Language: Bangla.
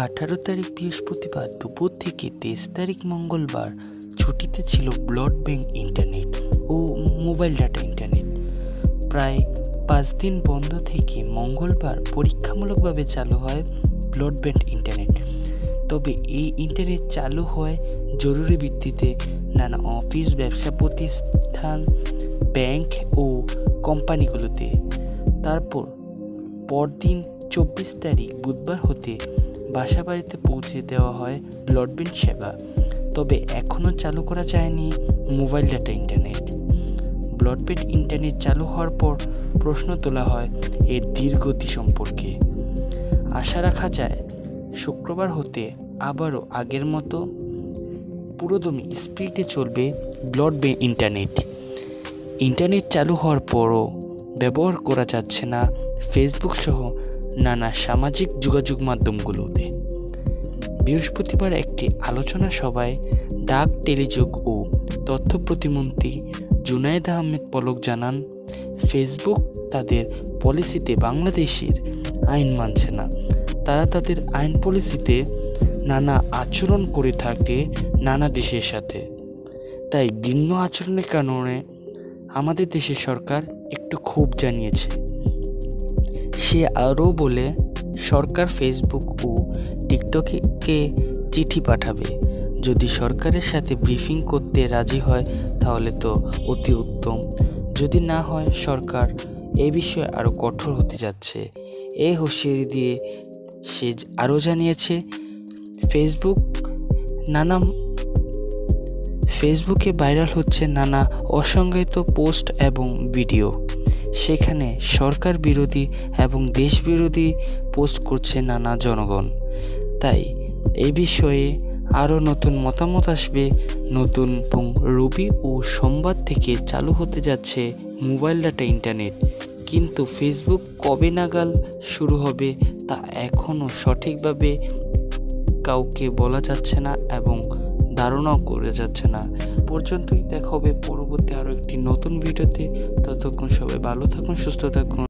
18 তারিখ বৃহস্পতিবার দুপুর থেকে 23 তারিখ মঙ্গলবার ছুটিতে ছিল ব্রডব্যান্ড ইন্টারনেট ও মোবাইল ডাটা ইন্টারনেট। প্রায় 5 দিন বন্ধ থেকে মঙ্গলবার পরীক্ষামূলকভাবে চালু হয় ব্রডব্যান্ড ইন্টারনেট। তবে এই ইন্টারনেট চালু হয় জরুরি ভিত্তিতে নানা অফিস, ব্যবসা প্রতিষ্ঠান, ব্যাংক ও কোম্পানিগুলোতে। তারপর পরদিন 24 তারিখ বুধবার হতে বাসাবাড়িতে পৌঁছে দেওয়া হয় ব্রডব্যান্ড সেবা। তবে এখনও চালু করা যায়নি mobile data internet. Broadband internet চালু হওয়ার পর প্রশ্ন তোলা হয় এর ধীরগতি সম্পর্কে। আশা রাখা যায় শুক্রবার হতে আবারও আগের মতো পুরোদমে স্পিডে চলবে ব্রডব্যান্ড ইন্টারনেট চালু হওয়ার পরও ব্যবহার করা যাচ্ছে না ফেসবুক সহ নানা সামাজিক যোগাযোগ মাধ্যমগুলোতে। বৃহস্পতিবার একটি আলোচনা সভায় ডাক, টেলিযোগ ও তথ্য প্রতিমন্ত্রী জুনায়েদ আহমেদ পলক জানান, ফেসবুক তাদের পলিসিতে বাংলাদেশের আইন মানছে না। তারা তাদের আইন পলিসিতে নানা আচরণ করে থাকে নানা দেশের সাথে। তাই ভিন্ন আচরণের কারণে আমাদের দেশের সরকার একটু ক্ষোভ জানিয়েছে। সে আরও বলে, সরকার ফেসবুক ও টিকটকে চিঠি পাঠাবে। যদি সরকারের সাথে ব্রিফিং করতে রাজি হয় তাহলে তো অতি উত্তম। যদি না হয়, সরকার এ বিষয়ে আরও কঠোর হতে যাচ্ছে। এই হুঁশিয়ারি দিয়ে সে আরও জানিয়েছে, ফেসবুকে ভাইরাল হচ্ছে নানা অসংজ্ঞায়িত পোস্ট এবং ভিডিও। সেখানে সরকার বিরোধী এবং দেশ বিরোধী পোস্ট করছে নানা জনগণ। তাই এই বিষয়ে আরও নতুন মতামত আসবে। নতুন রবি ও সোমবার থেকে চালু হতে যাচ্ছে মোবাইল ডাটা ইন্টারনেট। কিন্তু ফেসবুক কবে নাগাদ শুরু হবে তা এখনও সঠিকভাবে কাউকে বলা যাচ্ছে না এবং ধারণাও করে যাচ্ছে না। পর্যন্তই দেখা হবে পরবর্তী আরও একটি নতুন ভিডিওতে। ততক্ষণ সবাই ভালো থাকুন, সুস্থ থাকুন।